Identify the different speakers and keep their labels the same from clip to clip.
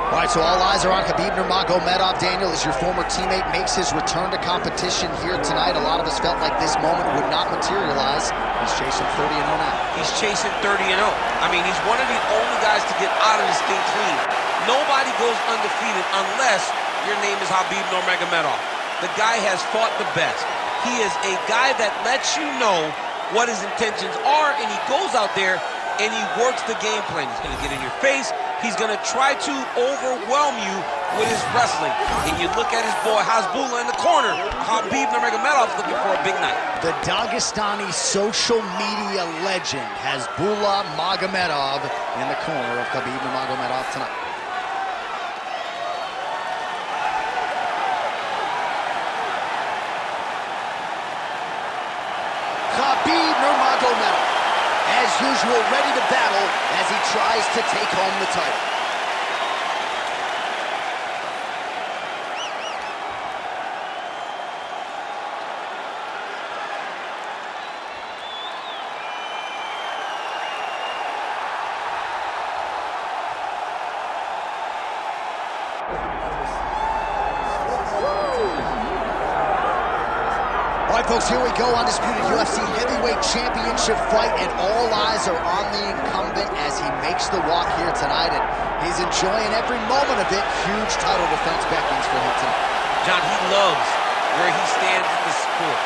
Speaker 1: All right, so all eyes are on Khabib Nurmagomedov. Daniel, as your former teammate makes his return to competition here tonight, a lot of us felt like this moment would not materialize. He's chasing 30-0 now.
Speaker 2: He's chasing 30-0. I mean, he's one of the only guys to get out of this thing clean. Nobody goes undefeated unless your name is Khabib Nurmagomedov. The guy has fought the best. He is a guy that lets you know what his intentions are, and he goes out there and he works the game plan. He's gonna get in your face. He's gonna try to overwhelm you with his wrestling. And you look at his boy Hasbulla in the corner. Khabib Nurmagomedov looking for a big night.
Speaker 1: The Dagestani social media legend Hasbulla Magomedov in the corner of Khabib Nurmagomedov tonight. Khabib Nurmagomedov, as usual, ready to battle as he tries to take home the title. All right, folks, here we go. Undisputed UFC Heavyweight Championship fight, and all eyes are on the incumbent as he makes the walk here tonight, and he's enjoying every moment of it. Huge title defense beckons for him tonight.
Speaker 2: John, he loves where he stands in the sport.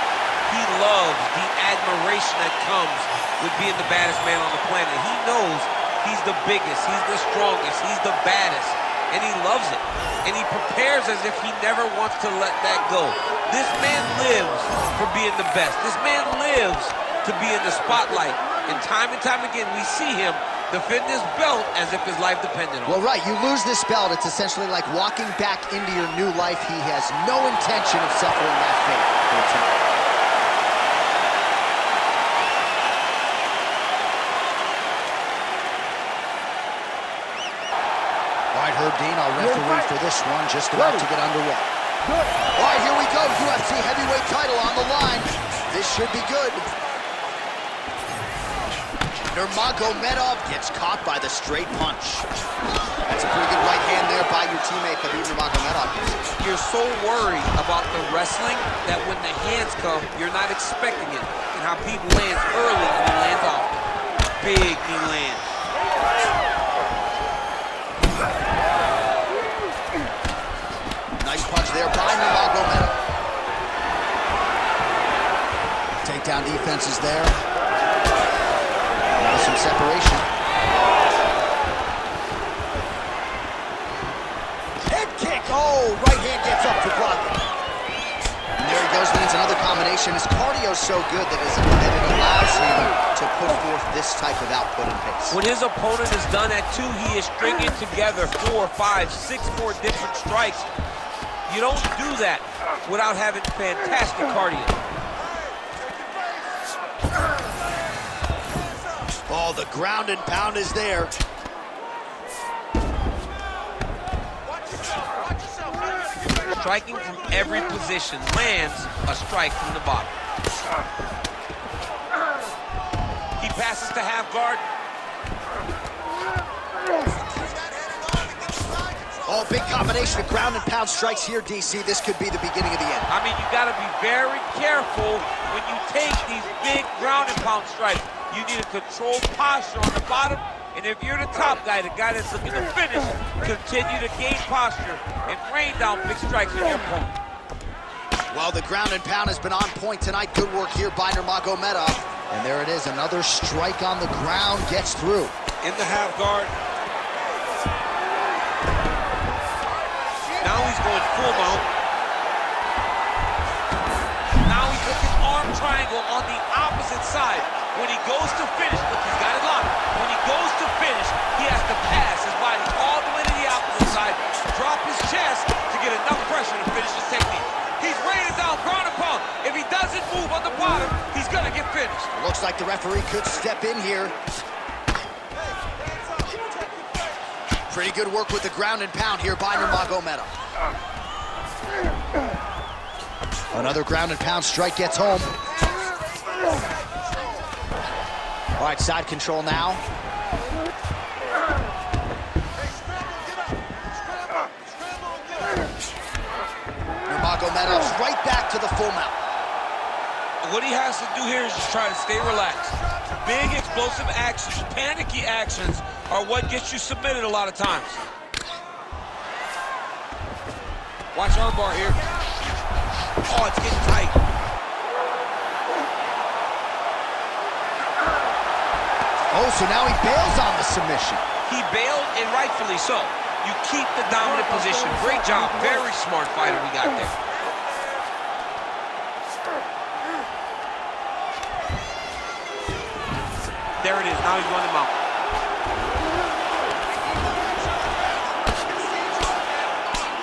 Speaker 2: He loves the admiration that comes with being the baddest man on the planet. He knows he's the biggest, he's the strongest, he's the baddest, and he loves it. And he prepares as if he never wants to let that go. This man lives for being the best. This man lives to be in the spotlight. And time again, we see him defend this belt as if his life depended on it.
Speaker 1: Well, right, you lose this belt, it's essentially like walking back into your new life. He has no intention of suffering that fate for tonight. All right, Herb Dean, our referee for this one, just about to get underway. All right, here we go. UFC heavyweight title on the line. This should be good. Nurmagomedov gets caught by the straight punch. That's a pretty good right hand there by your teammate, Khabib Nurmagomedov.
Speaker 2: You're so worried about the wrestling that when the hands come, you're not expecting it. And how Khabib lands early and he lands off. Big knee lands.
Speaker 1: Nice punch there by Nurmagomedov. Takedown defense is there. Now some separation. Head kick. Oh, right hand gets up for blocking. And there he goes, lands another combination. His cardio's so good that it allows him to put forth this type of output and pace.
Speaker 2: When his opponent is done at 2, he is stringing together 4, 5, 6 more different strikes. You don't do that without having fantastic cardio.
Speaker 1: Oh, the ground and pound is there.
Speaker 2: Striking from every position lands a strike from the bottom. He passes to half guard.
Speaker 1: Oh, big combination of ground and pound strikes here, DC. This could be the beginning of the end.
Speaker 2: I mean, you got to be very careful when you take these big ground and pound strikes. You need a controlled posture on the bottom, and if you're the top guy, the guy that's looking to finish, continue to gain posture and rain down big strikes on your opponent.
Speaker 1: Well, the ground and pound has been on point tonight. Good work here by Nurmagomedov. And there it is, another strike on the ground gets through.
Speaker 2: In the half guard. Now he's going full mount. Now he's looking arm triangle on the opposite side. When he goes to finish, look, he's got it locked. When he goes to finish, he has to pass his body all the way to the opposite side, drop his chest to get enough pressure to finish his technique. He's raining down ground and pound. If he doesn't move on the bottom, he's gonna get finished.
Speaker 1: Looks like the referee could step in here. Pretty good work with the ground and pound here by Nurmagomedov. Another ground and pound strike gets home. All right, side control now.
Speaker 2: What he has to do here is just try to stay relaxed. Big, explosive actions, panicky actions are what gets you submitted a lot of times. Watch armbar here. Oh, it's getting tight.
Speaker 1: Oh, so now he bails on the submission.
Speaker 2: He bailed, and rightfully so. You keep the dominant position. Great job. Very smart fighter we got there. There it is. Now he's running him out.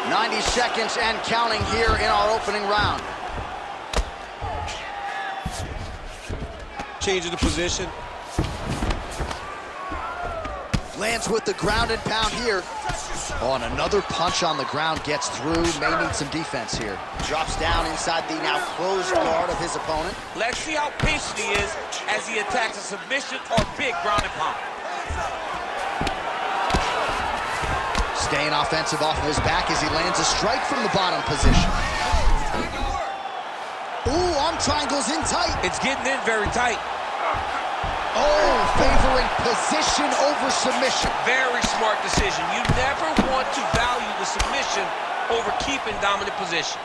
Speaker 1: "90 seconds and counting here in our opening round.
Speaker 2: Changing the position.
Speaker 1: Lands with the ground and pound here. Oh, and another punch on the ground gets through. May need some defense here. Drops down inside the now closed guard of his opponent.
Speaker 2: Let's see how patient he is as he attacks a submission or big ground and pound.
Speaker 1: Staying offensive off of his back as he lands a strike from the bottom position. Ooh, arm triangles in tight.
Speaker 2: It's getting in very tight.
Speaker 1: Oh, favoring position over submission.
Speaker 2: Very smart decision. You never want to value the submission over keeping dominant position.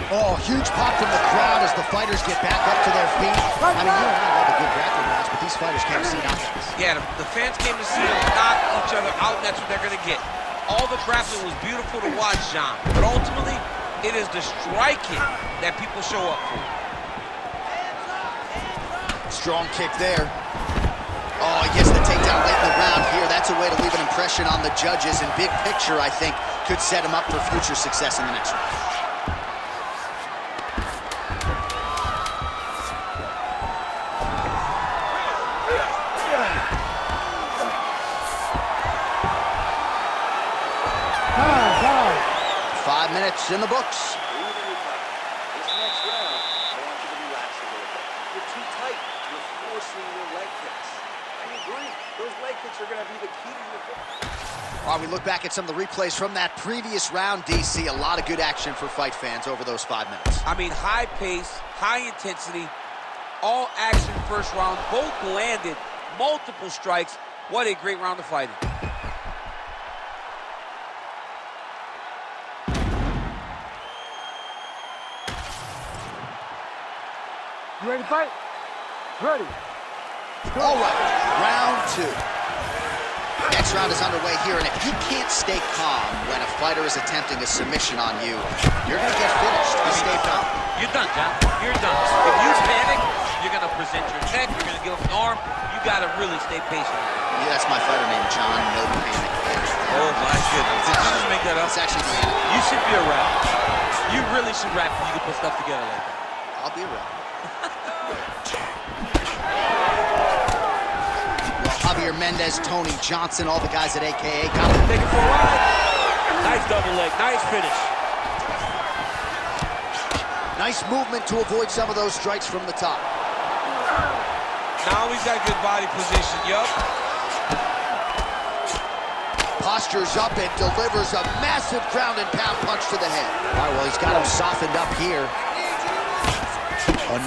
Speaker 1: Oh, huge pop from the crowd as the fighters get back up to their feet. I mean, you and I love a good grappling match, but these fighters came to see knockouts.
Speaker 2: Yeah, the fans came to see them knock each other out, and that's what they're going to get. All the grappling was beautiful to watch, John, but ultimately, it is the striking that people show up for.
Speaker 1: Strong kick there. Oh, he gets the takedown late in the round here. That's a way to leave an impression on the judges, and big picture, I think, could set him up for future success in the next round. Five minutes in the books.
Speaker 3: This next round, I want you to relax a little bit. You're too tight. You're forcing your leg kicks. I agree. Those leg kicks are going to be the key to your victory.
Speaker 1: While we look back at some of the replays from that previous round, DC, a lot of good action for fight fans over those 5 minutes.
Speaker 2: I mean, high pace, high intensity, all action first round. Both landed multiple strikes. What a great round of fighting.
Speaker 4: You ready to fight? Ready.
Speaker 1: All right, round two. Next round is underway here, and if you can't stay calm when a fighter is attempting a submission on you, you're going to get finished. You stay calm.
Speaker 2: You're done, John. You're done. If you panic, you're going to present your neck, you're going to give up an arm. You got to really stay patient.
Speaker 1: Yeah, that's my fighter name, John No Panic.
Speaker 2: Oh, my goodness. Did you just make that up?
Speaker 1: It's actually the end.
Speaker 2: You should be a rapper. You really should rap if you can put stuff together like that.
Speaker 1: I'll be a rapper. Javier Mendez, Tony Johnson, all the guys at AKA got him.
Speaker 2: Take it for a ride. Nice double leg, nice finish.
Speaker 1: Nice movement to avoid some of those strikes from the top.
Speaker 2: Now he's got good body position, yup.
Speaker 1: Postures up and delivers a massive ground and pound punch to the head. All right, well, he's got him softened up here.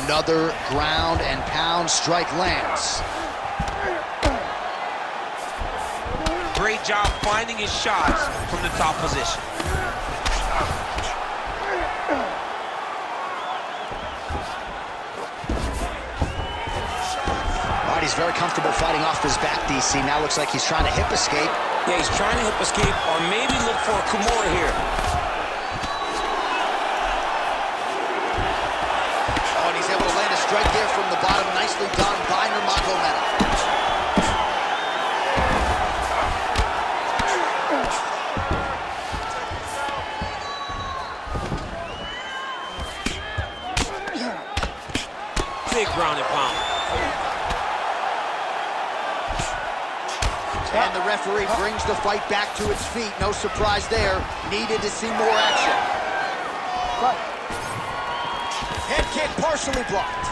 Speaker 1: Another ground and pound strike lands.
Speaker 2: Great job finding his shots from the top position.
Speaker 1: All right, he's very comfortable fighting off his back, DC. Now looks like he's trying to hip escape.
Speaker 2: Yeah, he's trying to hip escape or maybe look for a Kimura here.
Speaker 1: Oh, and he's able to land a strike there from the bottom. Nicely done by Nurmagomedov.
Speaker 2: Big ground and pound.
Speaker 1: And the referee brings the fight back to its feet. No surprise there. Needed to see more action. Head kick partially blocked.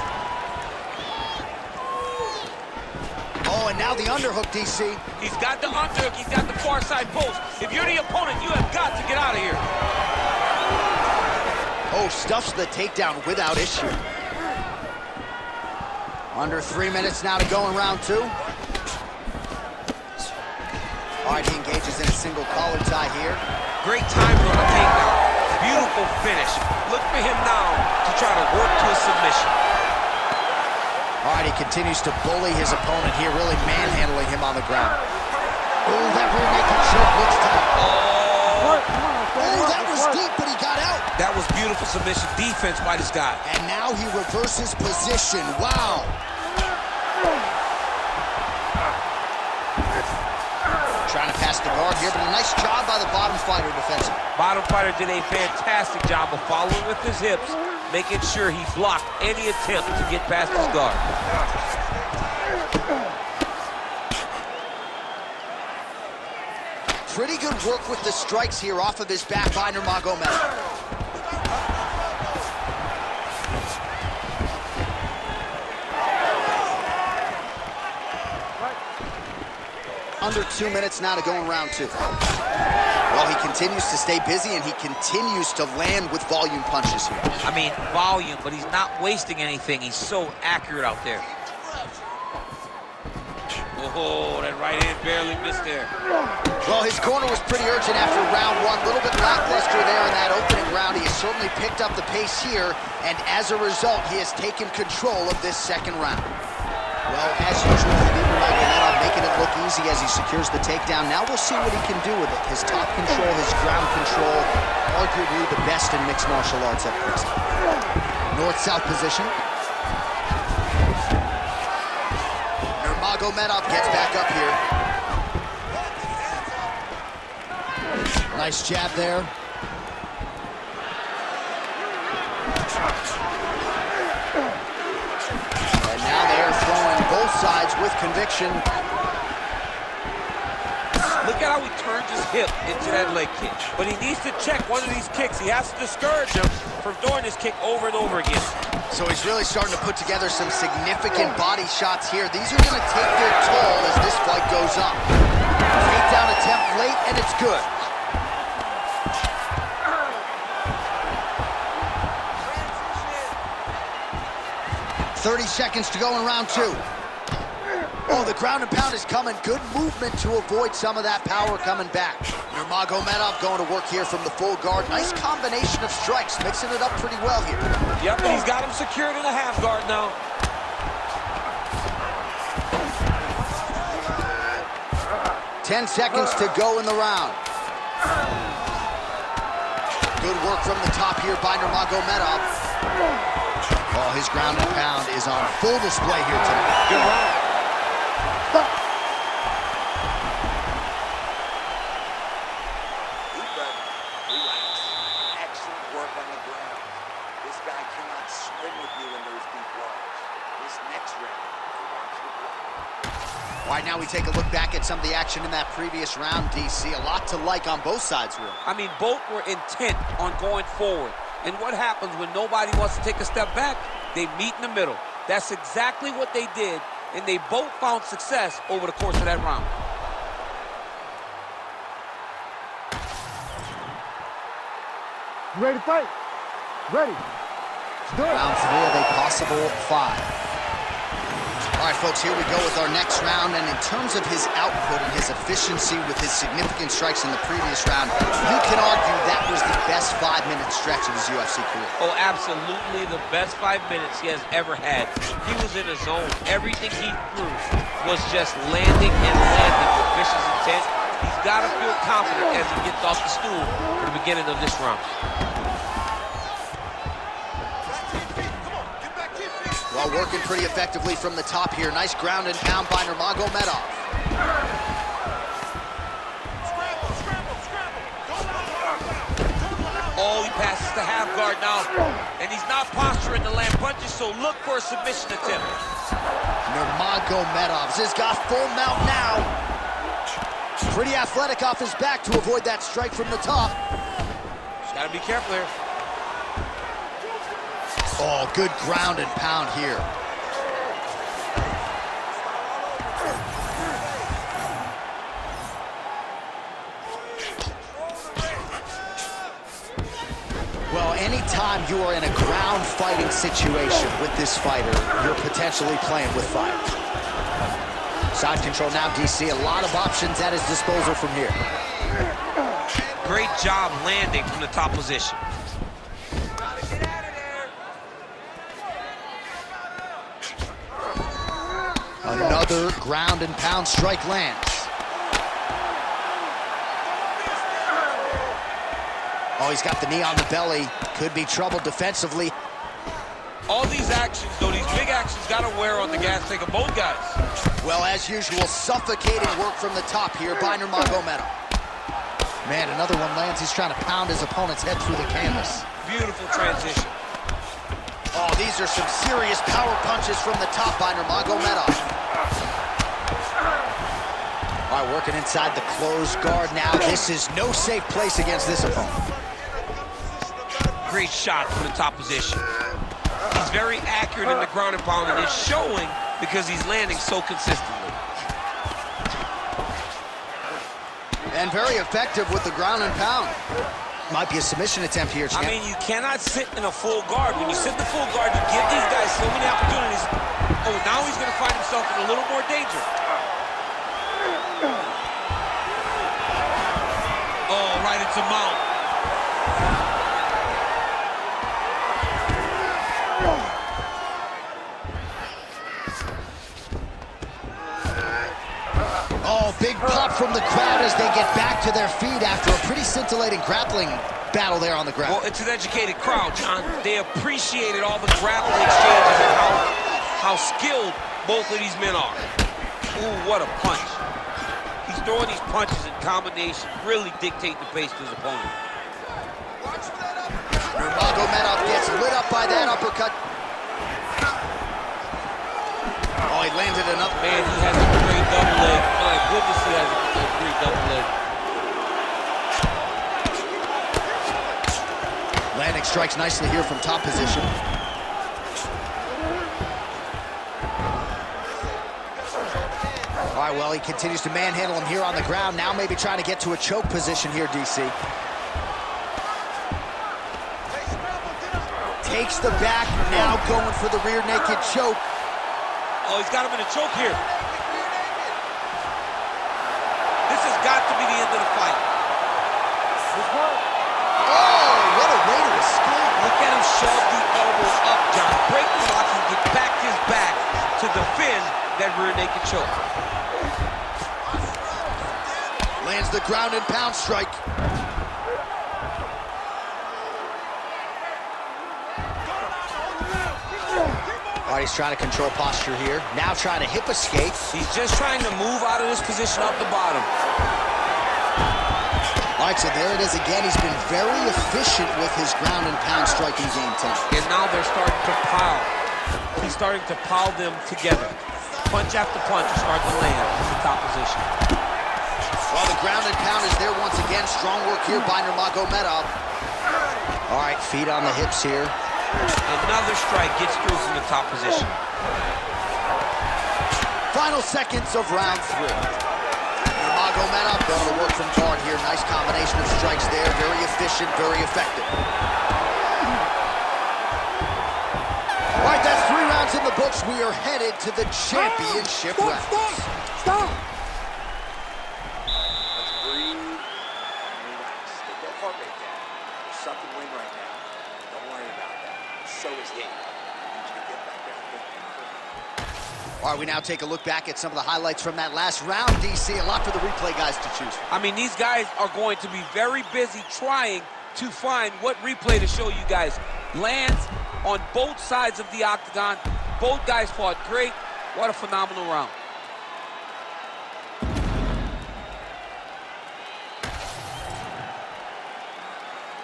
Speaker 1: Oh, and now the underhook, DC.
Speaker 2: He's got the underhook, he's got the far side post. If you're the opponent, you have got to get out of here.
Speaker 1: Oh, stuffs the takedown without issue. Under 3 minutes now to go in round 2. All right, he engages in a single collar tie here.
Speaker 2: Great timing on the takedown. Beautiful finish. Look for him now to try to work to a submission.
Speaker 1: All right, he continues to bully his opponent here, really manhandling him on the ground. Oh, that rear naked choke looks tight. Oh, that was deep, but he got out.
Speaker 2: That was beautiful submission defense by this guy.
Speaker 1: And now he reverses position. Wow. Trying to pass the guard here, but a nice job by the bottom fighter defensively.
Speaker 2: Bottom fighter did a fantastic job of following with his hips, making sure he blocked any attempt to get past his guard.
Speaker 1: Pretty good work with the strikes here off of his back by Nurmagomedov. Under 2 minutes now to go in round 2. Well, he continues to stay busy, and he continues to land with volume punches here.
Speaker 2: I mean, volume, but he's not wasting anything. He's so accurate out there. Oh, that right hand barely missed there.
Speaker 1: Well, his corner was pretty urgent after round 1. A little bit lackluster there in that opening round. He has certainly picked up the pace here, and as a result, he has taken control of this second round. Well, as usual, Khabib Nurmagomedov making it look easy as he secures the takedown. Now we'll see what he can do with it. His top control, his ground control, arguably the best in mixed martial arts at present. North-south position. Nurmagomedov gets back up here. Nice jab there. And now they are throwing both sides with conviction.
Speaker 2: Look at how he turns his hip into that leg kick. But he needs to check one of these kicks. He has to discourage him from throwing this kick over and over again.
Speaker 1: So he's really starting to put together some significant body shots here. These are going to take their toll as this fight goes on. Takedown attempt late, and it's good. .30 seconds to go in round 2. Oh, the ground and pound is coming. Good movement to avoid some of that power coming back. Nurmagomedov going to work here from the full guard. Nice combination of strikes, mixing it up pretty well here.
Speaker 2: Yep, he's got him secured in a half guard now.
Speaker 1: Ten seconds to go in the round. Good work from the top here by Nurmagomedov. Oh, his ground and pound is on full display here tonight.
Speaker 2: Good round.
Speaker 3: Relax. Excellent work on the ground. This guy cannot swim with you in those deep waters. This next round, he wants you to block.
Speaker 1: All right, now we take a look back at some of the action in that previous round, DC. A lot to like on both sides, really.
Speaker 2: I mean, both were intent on going forward. And what happens when nobody wants to take a step back? They meet in the middle. That's exactly what they did, and they both found success over the course of that round.
Speaker 4: You ready to fight? Ready. Let's do it.
Speaker 1: Round 3 of a possible 5. All right, folks, here we go with our next round. And in terms of his output and his efficiency with his significant strikes in the previous round, you can argue that was the best 5-minute stretch of his UFC career.
Speaker 2: Oh, absolutely the best 5 minutes he has ever had. He was in a zone. Everything he threw was just landing and landing with vicious intent. He's got to feel confident as he gets off the stool at the beginning of this round.
Speaker 1: Well, working pretty effectively from the top here. Nice ground and pound by Nurmagomedov.
Speaker 2: Oh, he passes the half guard now. And he's not posturing to land punches, so look for a submission attempt.
Speaker 1: Nurmagomedov has got full mount now. Pretty athletic off his back to avoid that strike from the top.
Speaker 2: Just got to be careful here.
Speaker 1: Oh, good ground and pound here. Well, any Anytime you are in a ground fighting situation with this fighter, you're potentially playing with fire. Side control now, DC. A lot of options at his disposal from here.
Speaker 2: Great job landing from the top position.
Speaker 1: Another ground and pound strike lands. Oh, he's got the knee on the belly. Could be trouble defensively.
Speaker 2: All these actions, though, these big actions, got to wear on the gas tank of both guys.
Speaker 1: Well, as usual, suffocating work from the top here by Nurmagomedov. Man, another one lands. He's trying to pound his opponent's head through the canvas.
Speaker 2: Beautiful transition.
Speaker 1: Oh, these are some serious power punches from the top by Nurmagomedov. All right, working inside the closed guard now. This is no safe place against this opponent.
Speaker 2: Great shot from the top position. He's very accurate in the ground and pound, and it's showing because he's landing so consistently.
Speaker 1: And very effective with the ground and pound. Might be a submission attempt here, champ.
Speaker 2: I mean, you cannot sit in a full guard. When you sit in the full guard, you give these guys so many opportunities. Oh, now he's going to find himself in a little more danger. Oh, right into mount.
Speaker 1: Oh, big pop from the crowd as they get back to their feet after a pretty scintillating grappling battle there on the ground.
Speaker 2: Well, it's an educated crowd, John. They appreciated all the grappling exchanges and how skilled both of these men are. Ooh, what a punch. He's throwing these punches in combination, really dictate the pace to his opponent.
Speaker 1: Nurmagomedov gets lit up by that uppercut. Oh, he landed enough.
Speaker 2: Man, he has a great double leg. My goodness, he has a great double leg.
Speaker 1: Landing strikes nicely here from top position. All right, well, he continues to manhandle him here on the ground. Now maybe trying to get to a choke position here, DC. Takes the back, now going for the rear naked choke.
Speaker 2: Oh, he's got him in a choke here. This has got to be the end of the fight.
Speaker 1: Oh, what a way to escape.
Speaker 2: Look at him shove the elbows up, John. Break the lock and get back his back to defend that rear naked choke.
Speaker 1: Lands the ground and pound strike. All right, he's trying to control posture here. Now trying to hip escape.
Speaker 2: He's just trying to move out of this position off the bottom.
Speaker 1: All right, so there it is again. He's been very efficient with his ground and pound striking game 10.
Speaker 2: And now they're starting to pile. He's starting to pile them together. Punch after punch to start to land in the top position.
Speaker 1: Well, the ground and pound is there once again. Strong work here by Nurmagomedov. All right, feet on the hips here.
Speaker 2: Another strike gets through from the top position.
Speaker 1: Final seconds of round 3. Nurmagomedov going to work from guard here. Nice combination of strikes there. Very efficient, very effective. All right, that's 3 rounds in the books. We are headed to the championship rounds.
Speaker 4: Stop!
Speaker 3: Let's breathe and relax. Get that heart rate down. There's something win right now. Don't worry about that. So is he. I need you to get back out there.
Speaker 1: All right, we now take a look back at some of the highlights from that last round, DC. A lot for the replay guys to choose from.
Speaker 2: I mean, these guys are going to be very busy trying to find what replay to show you guys. Lands on both sides of the octagon. Both guys fought great. What a phenomenal round.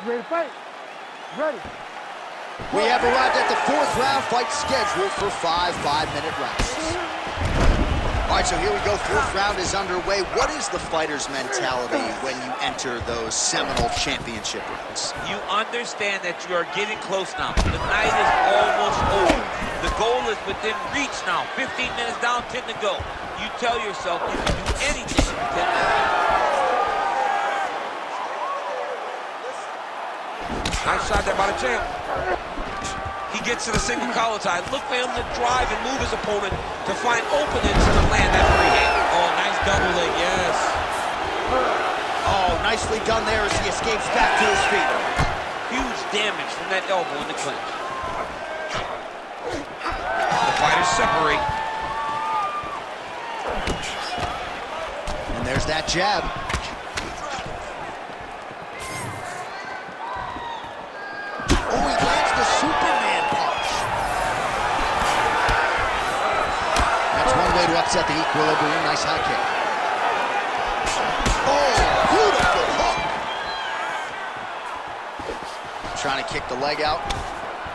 Speaker 4: You ready to fight? Ready.
Speaker 1: We have arrived at the 4th round fight scheduled for 5 5-minute rounds. All right, so here we go. 4th round is underway. What is the fighter's mentality when you enter those seminal championship rounds?
Speaker 2: You understand that you are getting close now. The night is almost over. The goal is within reach now. 15 minutes down, 10 to go. You tell yourself you can do anything in 10 minutes. Nice shot there by the champ. He gets to the single collar tie. Look for him to drive and move his opponent to find openings to land that free hand. Oh, nice double leg, yes.
Speaker 1: Oh, nicely done there as he escapes back to his feet.
Speaker 2: Huge damage from that elbow in the clinch. The fighters separate.
Speaker 1: And there's that jab. Oh, he lands the Superman punch. That's one way to upset the equilibrium. Nice high kick. Oh, beautiful hook. Trying to kick the leg out.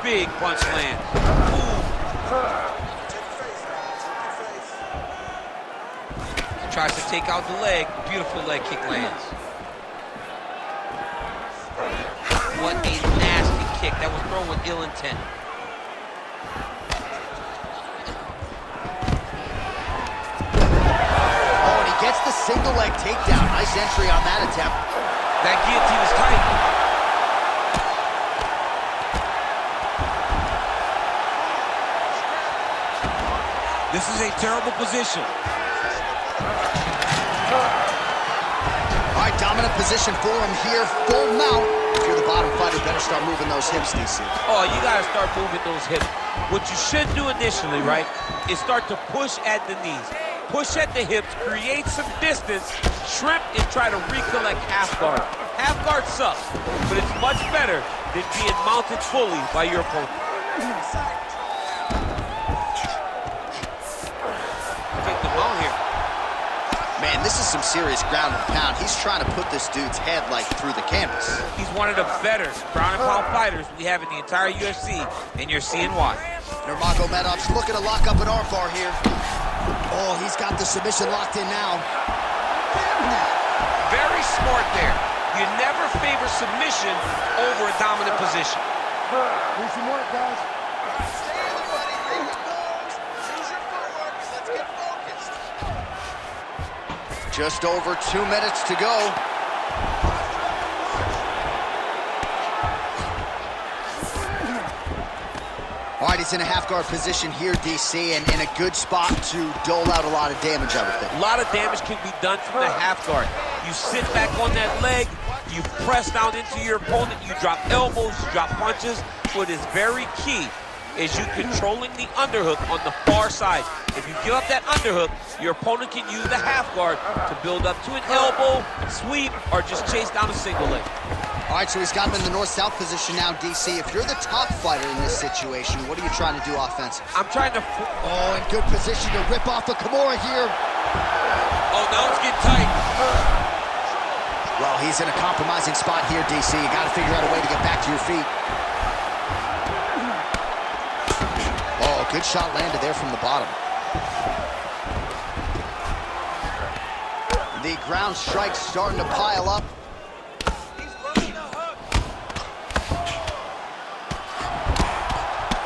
Speaker 2: Big punch lands. Tries to take out the leg. Beautiful leg kick lands. What a nasty kick. That was thrown with ill intent.
Speaker 1: Oh, and he gets the single leg takedown. Nice entry on that attempt.
Speaker 2: That guillotine is tight. This is a terrible position.
Speaker 1: All right, dominant position for him here. Full mount. If you're the bottom fighter, better start moving those hips, DC.
Speaker 2: Oh, you gotta start moving those hips. What you should do initially, right, is start to push at the knees. Push at the hips, create some distance, shrimp, and try to recollect half guard. Half guard sucks, but it's much better than being mounted fully by your opponent. Take the mount here.
Speaker 1: Man, this is some serious ground and pound. He's trying to put this dude's head, like, through the canvas.
Speaker 2: He's one of the better ground and pound fighters we have in the entire UFC, and you're seeing why.
Speaker 1: Nurmagomedov's looking to lock up an armbar here. Oh, he's got the submission locked in now.
Speaker 2: Very smart there. You never favor submission over a dominant position.
Speaker 4: Need some work, guys.
Speaker 3: Stay in the money, make it moves. Choose your footwork. Let's get focused.
Speaker 1: Just over 2 minutes to go. All right, he's in a half-guard position here, DC, and in a good spot to dole out a lot of damage, I would think.
Speaker 2: A lot of damage can be done from the half guard. You sit back on that leg, you press down into your opponent, you drop elbows, you drop punches. What is very key is you controlling the underhook on the far side. If you give up that underhook, your opponent can use the half guard to build up to an elbow, sweep, or just chase down a single leg.
Speaker 1: All right, so he's got him in the north-south position now, DC. If you're the top fighter in this situation, what are you trying to do offensively?
Speaker 2: I'm trying to...
Speaker 1: Oh, in good position to rip off a Kimura here.
Speaker 2: Oh, now it's getting tight.
Speaker 1: Well, he's in a compromising spot here, DC. You got to figure out a way to get back to your feet. Oh, good shot landed there from the bottom. The ground strikes starting to pile up.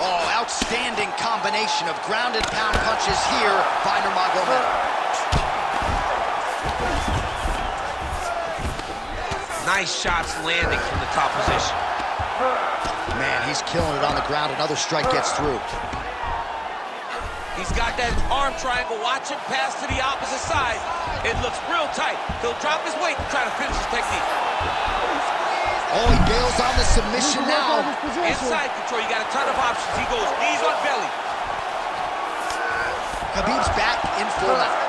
Speaker 1: Oh, outstanding combination of ground and pound punches here by Nurmagomedov.
Speaker 2: Nice shots landing from the top position.
Speaker 1: Man, he's killing it on the ground. Another strike gets through.
Speaker 2: He's got that arm triangle. Watch him pass to the opposite side. It looks real tight. He'll drop his weight and try to finish his technique.
Speaker 1: Oh, he bails on the submission now.
Speaker 2: Inside control, you got a ton of options. He goes knees on belly.
Speaker 1: Khabib's back in full mount.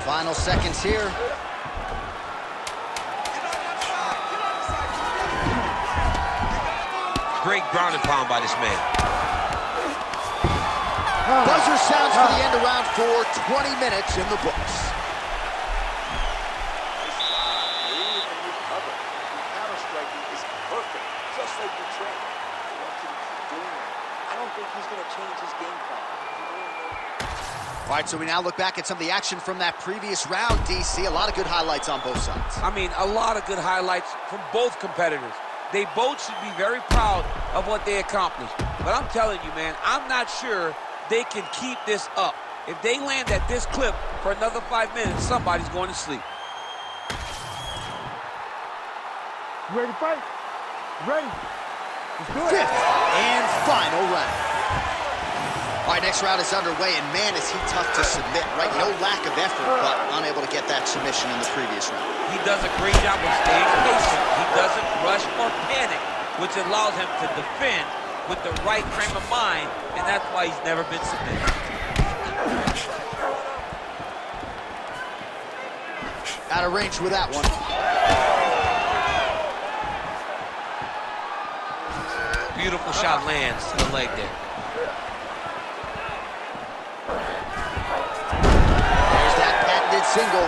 Speaker 1: Final seconds here.
Speaker 2: Great ground and pound by this man.
Speaker 1: Buzzer sounds for the end of round 4. 20 minutes in the books.
Speaker 3: Nice job. Lead and recover. Your counter-striking is perfect, just like you trained. I want you to keep doing it. I don't think he's going to change his game plan.
Speaker 1: All right, so we now look back at some of the action from that previous round, DC. A lot of good highlights on both sides.
Speaker 2: I mean, a lot of good highlights from both competitors. They both should be very proud of what they accomplished. But I'm telling you, man, I'm not sure they can keep this up. If they land at this clip for another 5 minutes, somebody's going to sleep.
Speaker 4: You ready to fight? Ready. Let's do it.
Speaker 1: Fifth and final round. All right, next round is underway, and man, is he tough to submit, right? No lack of effort, but unable to get that submission in the previous round.
Speaker 2: He does a great job of staying patient. He doesn't rush or panic, which allows him to defend with the right frame of mind, and that's why he's never been submitted.
Speaker 1: Out of range with that one.
Speaker 2: Beautiful shot lands to the leg there.
Speaker 1: There's that patented single.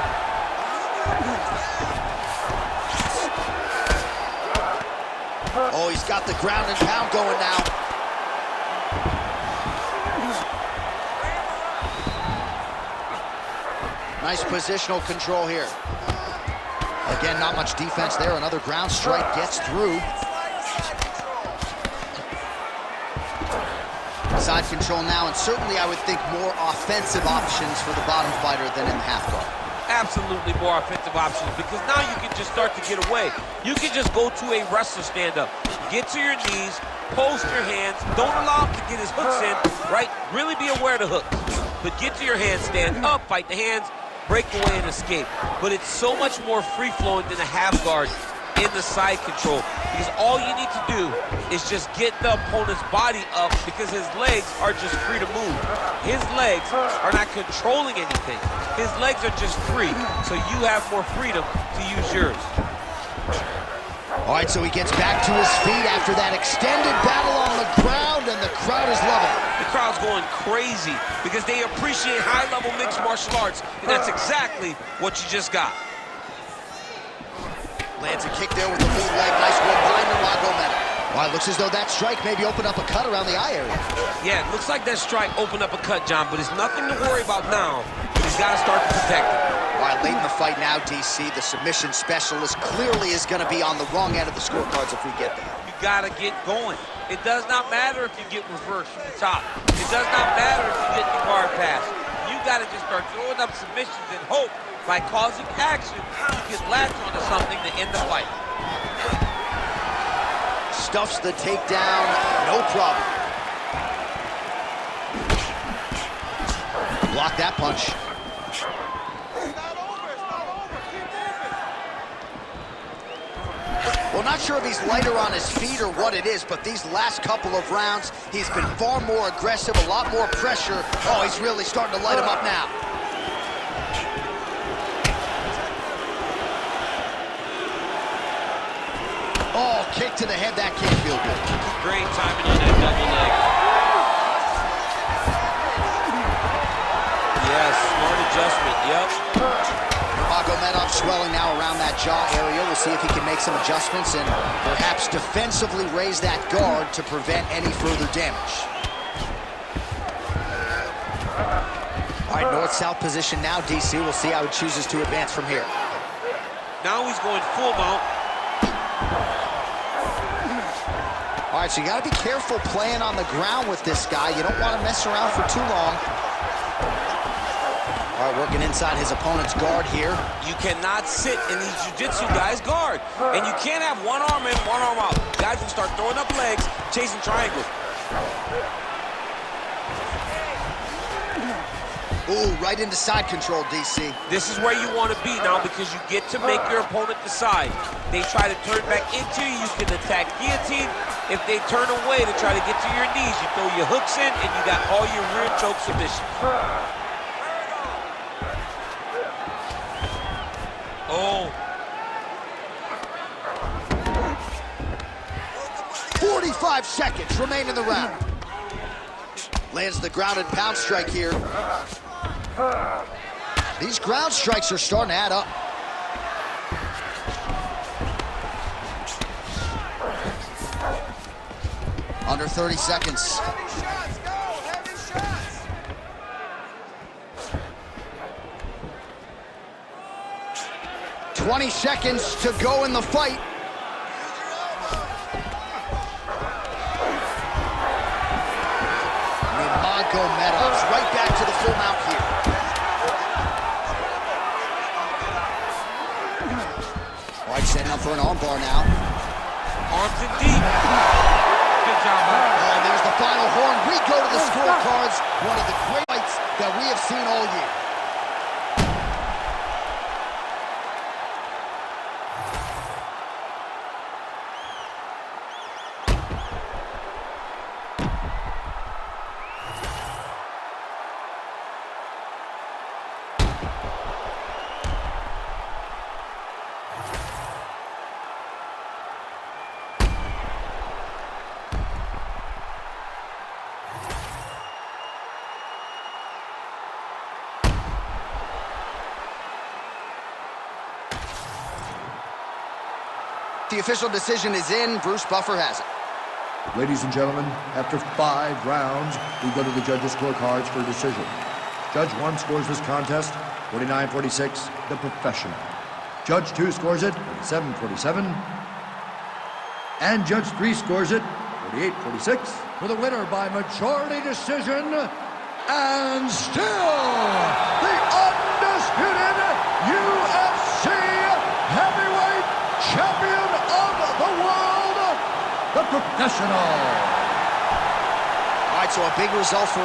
Speaker 1: Oh, he's got the ground and pound going now. Nice positional control here. Again, not much defense there. Another ground strike gets through. Side control now, and certainly I would think more offensive options for the bottom fighter than in the half guard.
Speaker 2: Absolutely more offensive options, because now you can just start to get away. You can just go to a wrestler stand-up. Get to your knees, post your hands, don't allow him to get his hooks in, right? Really be aware of the hooks. But get to your hands, stand up, fight the hands, break away and escape. But it's so much more free-flowing than a half guard in the side control, because all you need to do is just get the opponent's body up, because his legs are just free to move. His legs are not controlling anything. His legs are just free, so you have more freedom to use yours.
Speaker 1: All right, so he gets back to his feet after that extended battle on the ground, and the crowd is loving it.
Speaker 2: The crowd's going crazy because they appreciate high-level mixed martial arts, and that's exactly what you just got.
Speaker 1: Lands a kick there with the lead leg. Nice one by Nurmagomedov. Well, it looks as though that strike maybe opened up a cut around the eye area.
Speaker 2: Yeah, it looks like that strike opened up a cut, John, but it's nothing to worry about now. He's got to start to protect it.
Speaker 1: All right, late in the fight now, DC, the submission specialist clearly is going to be on the wrong end of the scorecards if we get there.
Speaker 2: You got to get going. It does not matter if you get reversed from the top. It does not matter if you get the guard pass. You got to just start throwing up submissions and hope by causing action, you can latch onto something to end the fight.
Speaker 1: Stuffs the takedown, no problem. Block that punch. Well, not sure if he's lighter on his feet or what it is, but these last couple of rounds, he's been far more aggressive, a lot more pressure. Oh, he's really starting to light him up now. Oh, kick to the head, that can't feel good.
Speaker 2: Great timing on that double leg. Yes, smart adjustment, yep.
Speaker 1: Nurmagomedov swelling now around that jaw area. We'll see if he can make some adjustments and perhaps defensively raise that guard to prevent any further damage. All right, north-south position now, DC. We'll see how he chooses to advance from here.
Speaker 2: Now he's going full mount.
Speaker 1: All right, so you got to be careful playing on the ground with this guy. You don't want to mess around for too long. All right, working inside his opponent's guard here.
Speaker 2: You cannot sit in these jiu-jitsu guys' guard. And you can't have one arm in, one arm out. Guys will start throwing up legs, chasing triangles.
Speaker 1: Ooh, right into side control, DC.
Speaker 2: This is where you want to be now, because you get to make your opponent decide. They try to turn back into you, you can attack guillotine. If they turn away to try to get to your knees, you throw your hooks in and you got all your rear choke submissions. Oh.
Speaker 1: 45 seconds remain in the round. Lands the ground and pound strike here. These ground strikes are starting to add up. Under 30 seconds.
Speaker 3: Heavy shots, go! Heavy shots!
Speaker 1: 20 seconds to go in the fight. Nurmagomedov. Right back to the full mount here. White setting up for an armbar now.
Speaker 2: Arms in deep. Good job, Mike.
Speaker 1: Oh, and there's the final horn. We go to the scorecards. One of the great fights that we have seen all year. The official decision is in. Bruce Buffer has it.
Speaker 4: Ladies and gentlemen, after 5 rounds, we go to the judges' scorecards for a decision. Judge 1 scores this contest 49-46, the professional. Judge 2 scores it 47-47. And Judge 3 scores it 48-46 for the winner by majority decision. And still, the undisputed UFC Heavyweight Champion of the world, the professional.
Speaker 1: All right, so a big result for